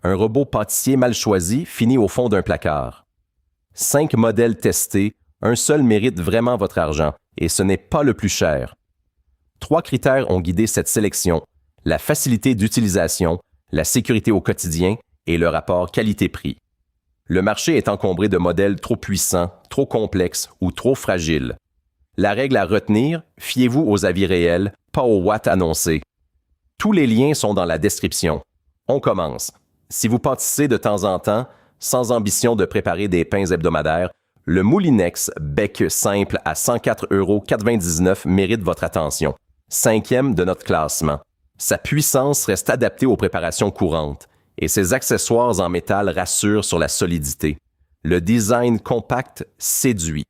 Un robot pâtissier mal choisi finit au fond d'un placard. 5 modèles testés, un seul mérite vraiment votre argent, et ce n'est pas le plus cher. 3 critères ont guidé cette sélection: la facilité d'utilisation, la sécurité au quotidien et le rapport qualité-prix. Le marché est encombré de modèles trop puissants, trop complexes ou trop fragiles. La règle à retenir, fiez-vous aux avis réels, pas aux watts annoncés. Tous les liens sont dans la description. On commence. Si vous pâtissez de temps en temps, sans ambition de préparer des pains hebdomadaires, le Moulinex bec simple à 104,99 € mérite votre attention. 5e de notre classement. Sa puissance reste adaptée aux préparations courantes et ses accessoires en métal rassurent sur la solidité. Le design compact séduit,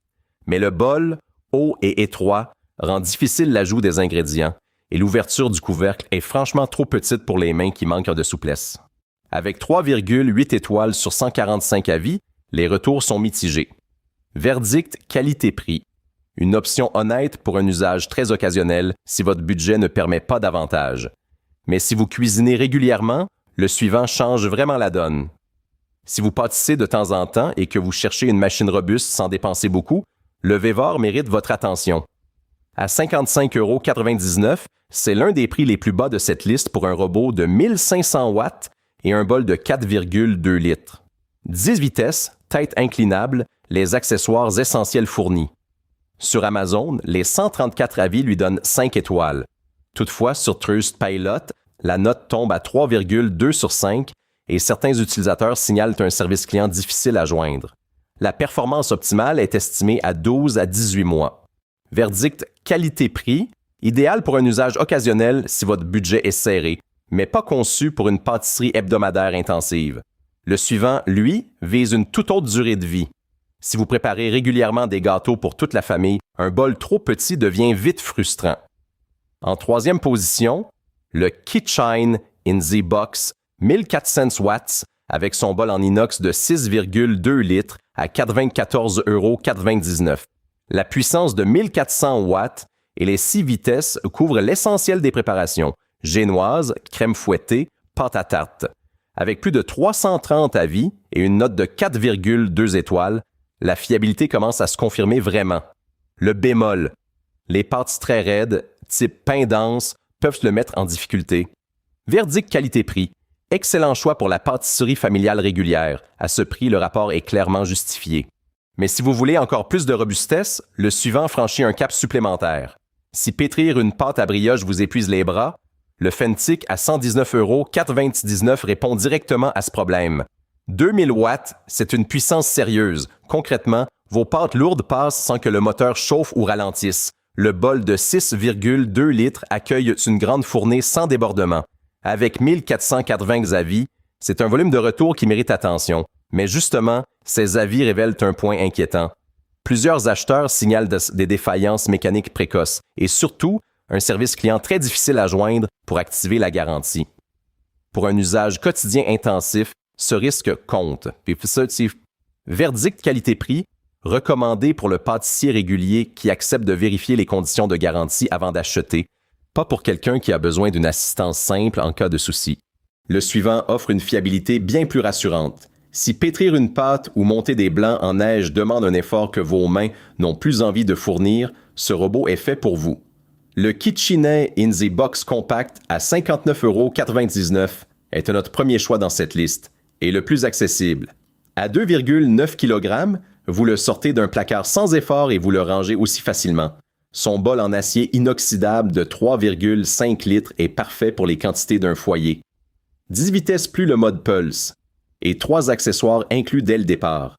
mais le bol, haut et étroit, rend difficile l'ajout des ingrédients et l'ouverture du couvercle est franchement trop petite pour les mains qui manquent de souplesse. Avec 3,8 étoiles sur 145 avis, les retours sont mitigés. Verdict qualité-prix. Une option honnête pour un usage très occasionnel si votre budget ne permet pas davantage. Mais si vous cuisinez régulièrement, le suivant change vraiment la donne. Si vous pâtissez de temps en temps et que vous cherchez une machine robuste sans dépenser beaucoup, le Vévor mérite votre attention. À 55,99 €, c'est l'un des prix les plus bas de cette liste pour un robot de 1500 watts et un bol de 4,2 litres. 10 vitesses, tête inclinable, les accessoires essentiels fournis. Sur Amazon, les 134 avis lui donnent 5 étoiles. Toutefois, sur Trustpilot, la note tombe à 3,2 sur 5 et certains utilisateurs signalent un service client difficile à joindre. La performance optimale est estimée à 12 à 18 mois. Verdict qualité-prix, idéal pour un usage occasionnel si votre budget est serré, mais pas conçu pour une pâtisserie hebdomadaire intensive. Le suivant, lui, vise une toute autre durée de vie. Si vous préparez régulièrement des gâteaux pour toute la famille, un bol trop petit devient vite frustrant. En 3e position, le Kitchen in the Box 1400 watts avec son bol en inox de 6,2 litres à 94,99 €. La puissance de 1400 watts et les 6 vitesses couvrent l'essentiel des préparations: génoise, crème fouettée, pâte à tarte. Avec plus de 330 avis et une note de 4,2 étoiles, la fiabilité commence à se confirmer vraiment. Le bémol: les pâtes très raides, type pain dense, peuvent le mettre en difficulté. Verdict qualité-prix. Excellent choix pour la pâtisserie familiale régulière. À ce prix, le rapport est clairement justifié. Mais si vous voulez encore plus de robustesse, le suivant franchit un cap supplémentaire. Si pétrir une pâte à brioche vous épuise les bras, le Fentic à 119,429 € répond directement à ce problème. 2000 watts, c'est une puissance sérieuse. Concrètement, vos pâtes lourdes passent sans que le moteur chauffe ou ralentisse. Le bol de 6,2 litres accueille une grande fournée sans débordement. Avec 1480 avis, c'est un volume de retour qui mérite attention. Mais justement, ces avis révèlent un point inquiétant. Plusieurs acheteurs signalent des défaillances mécaniques précoces et surtout, un service client très difficile à joindre pour activer la garantie. Pour un usage quotidien intensif, ce risque compte. Verdict qualité-prix, recommandé pour le pâtissier régulier qui accepte de vérifier les conditions de garantie avant d'acheter, pas pour quelqu'un qui a besoin d'une assistance simple en cas de souci. Le suivant offre une fiabilité bien plus rassurante. Si pétrir une pâte ou monter des blancs en neige demande un effort que vos mains n'ont plus envie de fournir, ce robot est fait pour vous. Le Kitchen in the Box Compact à 59,99 € est notre premier choix dans cette liste et le plus accessible. À 2,9 kg, vous le sortez d'un placard sans effort et vous le rangez aussi facilement. Son bol en acier inoxydable de 3,5 litres est parfait pour les quantités d'un foyer. 10 vitesses plus le mode Pulse et 3 accessoires inclus dès le départ.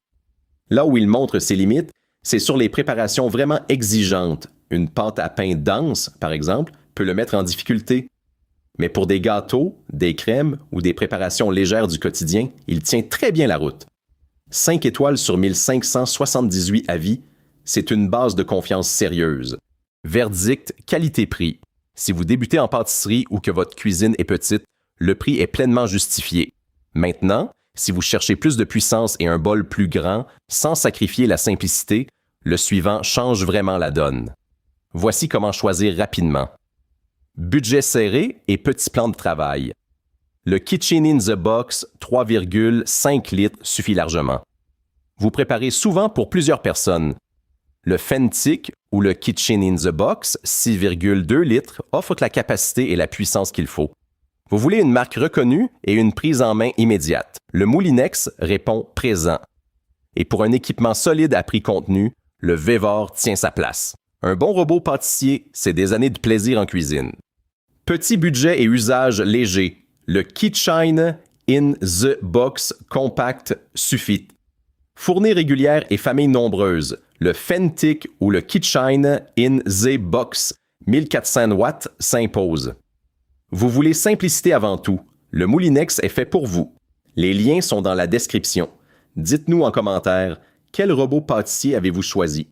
Là où il montre ses limites, c'est sur les préparations vraiment exigeantes. Une pâte à pain dense, par exemple, peut le mettre en difficulté. Mais pour des gâteaux, des crèmes ou des préparations légères du quotidien, il tient très bien la route. 5 étoiles sur 1578 avis, c'est une base de confiance sérieuse. Verdict qualité-prix. Si vous débutez en pâtisserie ou que votre cuisine est petite, le prix est pleinement justifié. Maintenant, si vous cherchez plus de puissance et un bol plus grand, sans sacrifier la simplicité, le suivant change vraiment la donne. Voici comment choisir rapidement. Budget serré et petit plan de travail. Le Kitchen in the Box 3,5 litres suffit largement. Vous préparez souvent pour plusieurs personnes. Le Fentic ou le Kitchen in the Box 6,2 litres offre la capacité et la puissance qu'il faut. Vous voulez une marque reconnue et une prise en main immédiate. Le Moulinex répond présent. Et pour un équipement solide à prix contenu, le Vévor tient sa place. Un bon robot pâtissier, c'est des années de plaisir en cuisine. Petit budget et usage léger. Le Kitchen in the Box compact suffit. Fournée régulière et famille nombreuse. Le Fentic ou le Kitchen in the Box 1400 watts s'impose. Vous voulez simplicité avant tout. Le Moulinex est fait pour vous. Les liens sont dans la description. Dites-nous en commentaire, quel robot pâtissier avez-vous choisi?